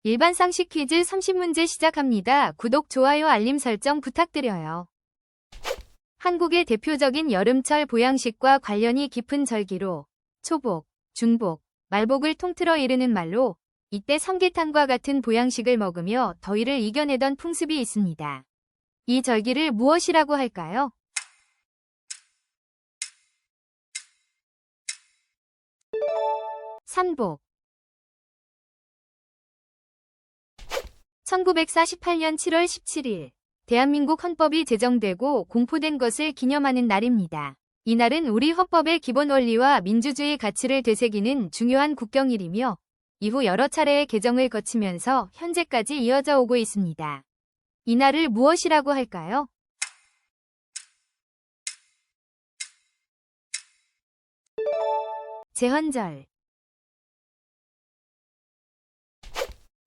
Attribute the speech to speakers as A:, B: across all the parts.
A: 일반 상식 퀴즈 30문제 시작합니다. 구독, 좋아요, 알림 설정 부탁드려요. 한국의 대표적인 여름철 보양식과 관련이 깊은 절기로 초복, 중복, 말복을 통틀어 이르는 말로 이때 삼계탕과 같은 보양식을 먹으며 더위를 이겨내던 풍습이 있습니다. 이 절기를 무엇이라고 할까요? 삼복. 1948년 7월 17일 대한민국 헌법이 제정되고 공포된 것을 기념하는 날입니다. 이날은 우리 헌법의 기본 원리와 민주주의 가치를 되새기는 중요한 국경일이며 이후 여러 차례의 개정을 거치면서 현재까지 이어져 오고 있습니다. 이날을 무엇이라고 할까요? 제헌절.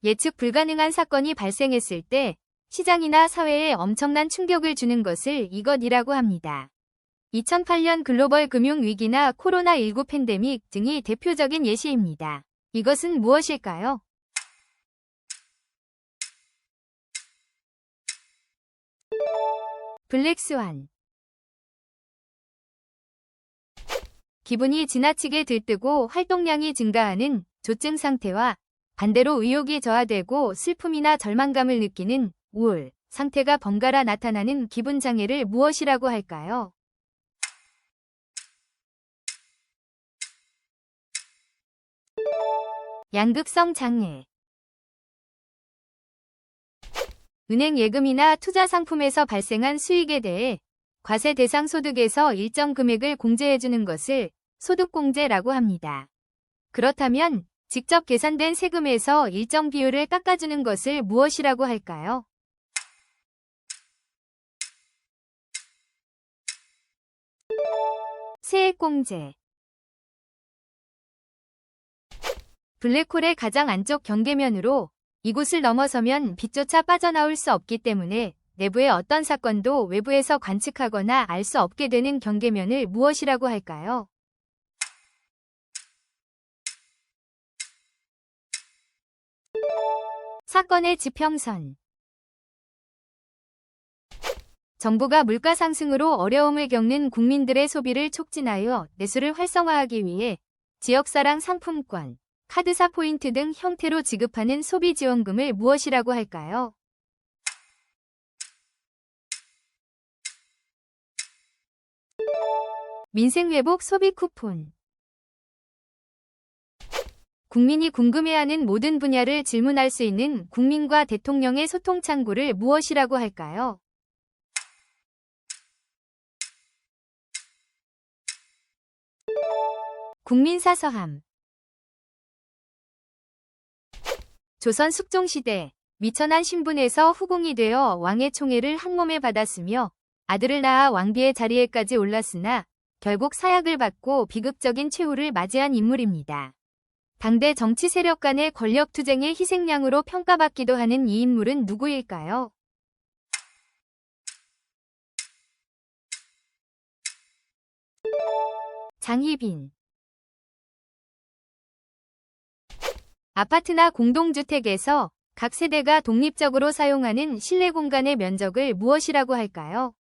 A: 예측 불가능한 사건이 발생했을 때 시장이나 사회에 엄청난 충격을 주는 것을 이것이라고 합니다. 2008년 글로벌 금융위기나 코로나19 팬데믹 등이 대표적인 예시입니다. 이것은 무엇일까요? 블랙스완. 기분이 지나치게 들뜨고 활동량이 증가하는 조증 상태와 반대로 의욕이 저하되고 슬픔이나 절망감을 느끼는 우울 상태가 번갈아 나타나는 기분 장애를 무엇이라고 할까요? 양극성 장애. 은행 예금이나 투자 상품에서 발생한 수익에 대해 과세 대상 소득에서 일정 금액을 공제해주는 것을 소득공제라고 합니다. 그렇다면 직접 계산된 세금에서 일정 비율을 깎아주는 것을 무엇이라고 할까요? 세액공제. 블랙홀의 가장 안쪽 경계면으로 이곳을 넘어서면 빛조차 빠져나올 수 없기 때문에 내부의 어떤 사건도 외부에서 관측하거나 알 수 없게 되는 경계면을 무엇이라고 할까요? 사건의 지평선. 정부가 물가 상승으로 어려움을 겪는 국민들의 소비를 촉진하여 내수를 활성화하기 위해 지역사랑 상품권, 카드사 포인트 등 형태로 지급하는 소비지원금을 무엇이라고 할까요? 민생회복 소비 쿠폰. 국민이 궁금해하는 모든 분야를 질문할 수 있는 국민과 대통령의 소통 창구를 무엇이라고 할까요? 국민사서함. 조선 숙종시대 미천한 신분에서 후궁이 되어 왕의 총애를 한몸에 받았으며 아들을 낳아 왕비의 자리에까지 올랐으나 결국 사약을 받고 비극적인 최후를 맞이한 인물입니다. 당대 정치 세력 간의 권력 투쟁의 희생양으로 평가받기도 하는 이 인물은 누구일까요? 장희빈. 아파트나 공동주택에서 각 세대가 독립적으로 사용하는 실내 공간의 면적을 무엇이라고 할까요?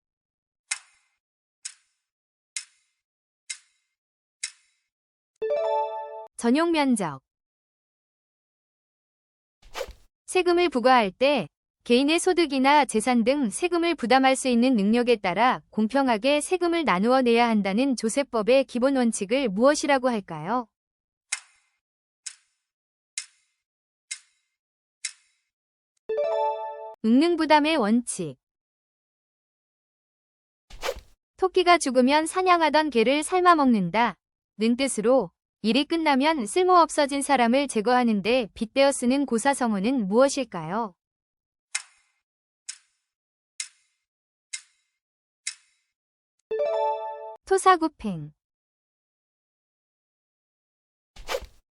A: 전용 면적. 세금을 부과할 때 개인의 소득이나 재산 등 세금을 부담할 수 있는 능력에 따라 공평하게 세금을 나누어 내야 한다는 조세법의 기본 원칙을 무엇이라고 할까요? 응능부담의 원칙. 토끼가 죽으면 사냥하던 개를 삶아 먹는다 는 뜻으로 일이 끝나면 쓸모없어진 사람을 제거하는 데 빗대어 쓰는 고사성어는 무엇일까요? 토사구팽.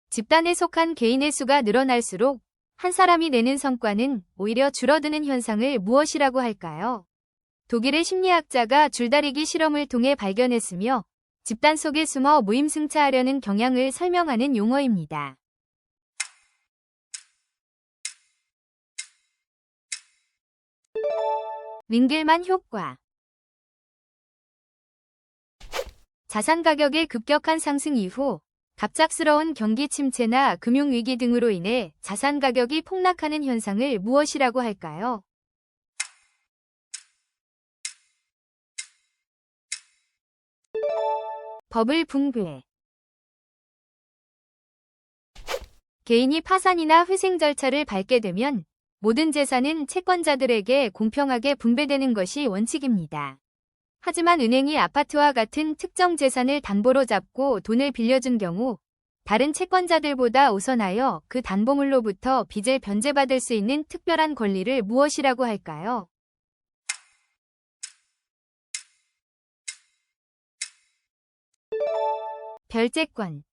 A: 집단에 속한 개인의 수가 늘어날수록 한 사람이 내는 성과는 오히려 줄어드는 현상을 무엇이라고 할까요? 독일의 심리학자가 줄다리기 실험을 통해 발견했으며 집단 속에 숨어 무임승차하려는 경향을 설명하는 용어입니다. 링겔만 효과. 자산 가격의 급격한 상승 이후 갑작스러운 경기 침체나 금융위기 등으로 인해 자산 가격이 폭락하는 현상을 무엇이라고 할까요? 버블 붕괴. 개인이 파산이나 회생 절차를 밟게 되면 모든 재산은 채권자들에게 공평하게 분배되는 것이 원칙입니다. 하지만 은행이 아파트와 같은 특정 재산을 담보로 잡고 돈을 빌려준 경우 다른 채권자들보다 우선하여 그 담보물로부터 빚을 변제받을 수 있는 특별한 권리를 무엇이라고 할까요? 별채권.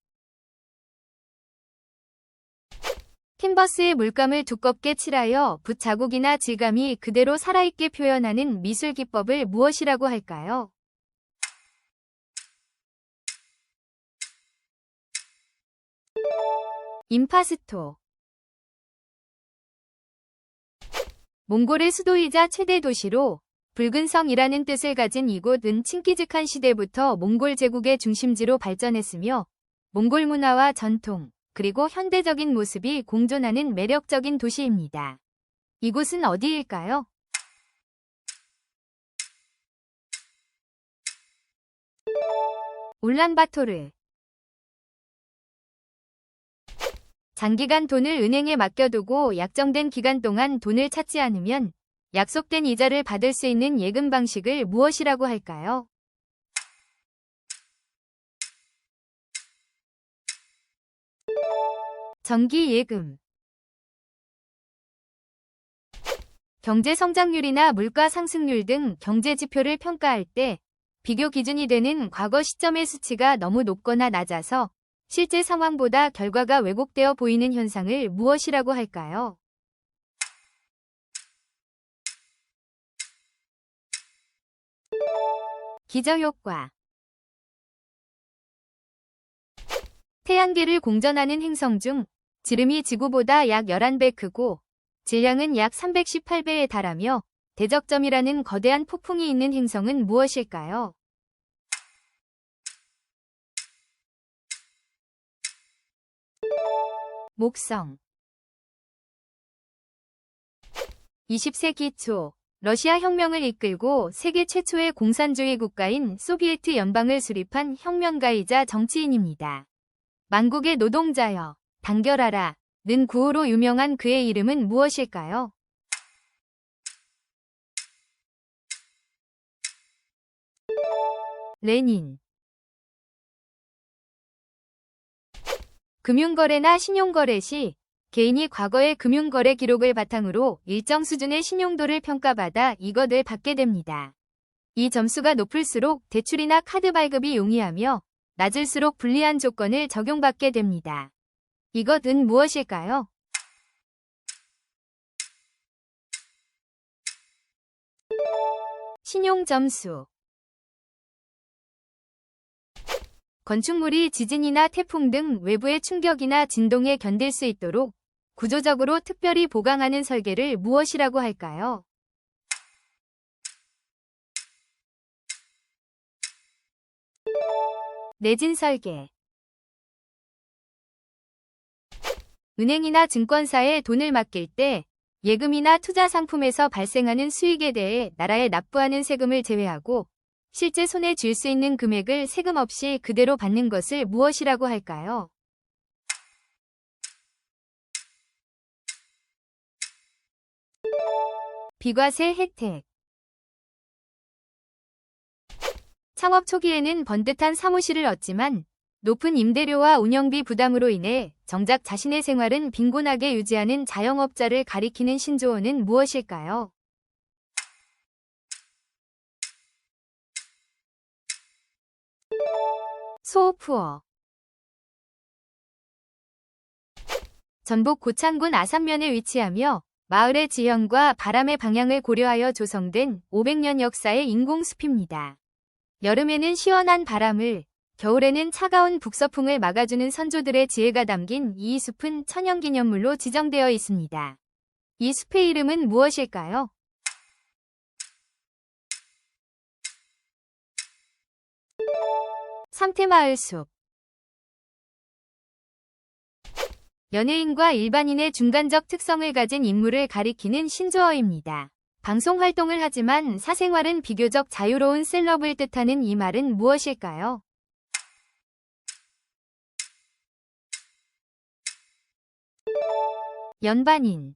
A: 캔버스에 물감을 두껍게 칠하여 붓 자국이나 질감이 그대로 살아있게 표현하는 미술 기법을 무엇이라고 할까요? 임파스토. 몽골의 수도이자 최대 도시로 붉은 성이라는 뜻을 가진 이곳은 칭기즈칸 시대부터 몽골 제국의 중심지로 발전했으며 몽골 문화와 전통, 그리고 현대적인 모습이 공존하는 매력적인 도시입니다. 이곳은 어디일까요? 울란바토르. 장기간 돈을 은행에 맡겨두고 약정된 기간 동안 돈을 찾지 않으면 약속된 이자를 받을 수 있는 예금 방식을 무엇이라고 할까요? 정기예금. 경제 성장률이나 물가 상승률 등 경제 지표를 평가할 때 비교 기준이 되는 과거 시점의 수치가 너무 높거나 낮아서 실제 상황보다 결과가 왜곡되어 보이는 현상을 무엇이라고 할까요? 기저효과. 태양계를 공전하는 행성 중 지름이 지구보다 약 11배 크고 질량은 약 318배에 달하며 대적점이라는 거대한 폭풍이 있는 행성은 무엇일까요? 목성. 20세기 초 러시아 혁명을 이끌고 세계 최초의 공산주의 국가인 소비에트 연방을 수립한 혁명가이자 정치인입니다. 만국의 노동자여, 단결하라 는 구호로 유명한 그의 이름은 무엇일까요? 레닌. 금융거래나 신용거래 시 개인이 과거의 금융거래 기록을 바탕으로 일정 수준의 신용도를 평가받아 이것을 받게 됩니다. 이 점수가 높을수록 대출이나 카드 발급이 용이하며 낮을수록 불리한 조건을 적용받게 됩니다. 이것은 무엇일까요? 신용점수. 건축물이 지진이나 태풍 등 외부의 충격이나 진동에 견딜 수 있도록 구조적으로 특별히 보강하는 설계를 무엇이라고 할까요? 내진 설계. 은행이나 증권사에 돈을 맡길 때 예금이나 투자 상품에서 발생하는 수익에 대해 나라에 납부하는 세금을 제외하고 실제 손에 쥘 수 있는 금액을 세금 없이 그대로 받는 것을 무엇이라고 할까요? 비과세 혜택. 창업 초기에는 번듯한 사무실을 얻지만 높은 임대료와 운영비 부담으로 인해 정작 자신의 생활은 빈곤하게 유지하는 자영업자를 가리키는 신조어는 무엇일까요? 소푸어. 전북 고창군 아산면에 위치하며 마을의 지형과 바람의 방향을 고려하여 조성된 500년 역사의 인공숲입니다. 여름에는 시원한 바람을, 겨울에는 차가운 북서풍을 막아주는 선조들의 지혜가 담긴 이 숲은 천연기념물로 지정되어 있습니다. 이 숲의 이름은 무엇일까요? 삼태마을숲. 연예인과 일반인의 중간적 특성을 가진 인물을 가리키는 신조어입니다. 방송 활동을 하지만 사생활은 비교적 자유로운 셀럽을 뜻하는 이 말은 무엇일까요? 연반인.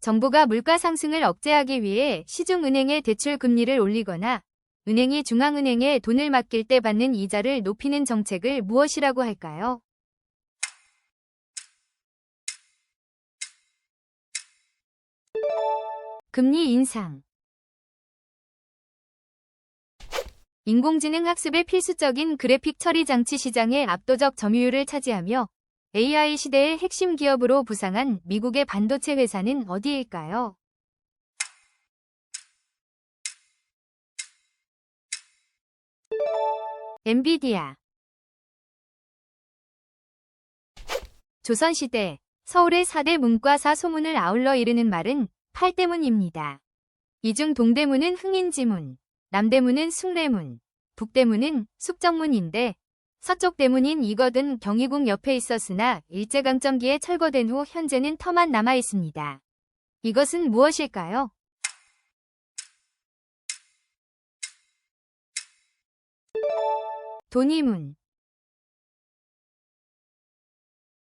A: 정부가 물가 상승을 억제하기 위해 시중은행의 대출 금리를 올리거나 은행이 중앙은행에 돈을 맡길 때 받는 이자를 높이는 정책을 무엇이라고 할까요? 금리 인상. 인공지능 학습의 필수적인 그래픽 처리 장치 시장의 압도적 점유율을 차지하며 AI 시대의 핵심 기업으로 부상한 미국의 반도체 회사는 어디일까요? 엔비디아. 조선시대 서울의 4대 문과사 소문을 아울러 이르는 말은 팔대문입니다. 이 중 동대문은 흥인지문, 남대문은 숭례문, 북대문은 숙정문인데 서쪽 대문인 이것은 경희궁 옆에 있었으나 일제강점기에 철거된 후 현재는 터만 남아 있습니다. 이것은 무엇일까요? 돈이문.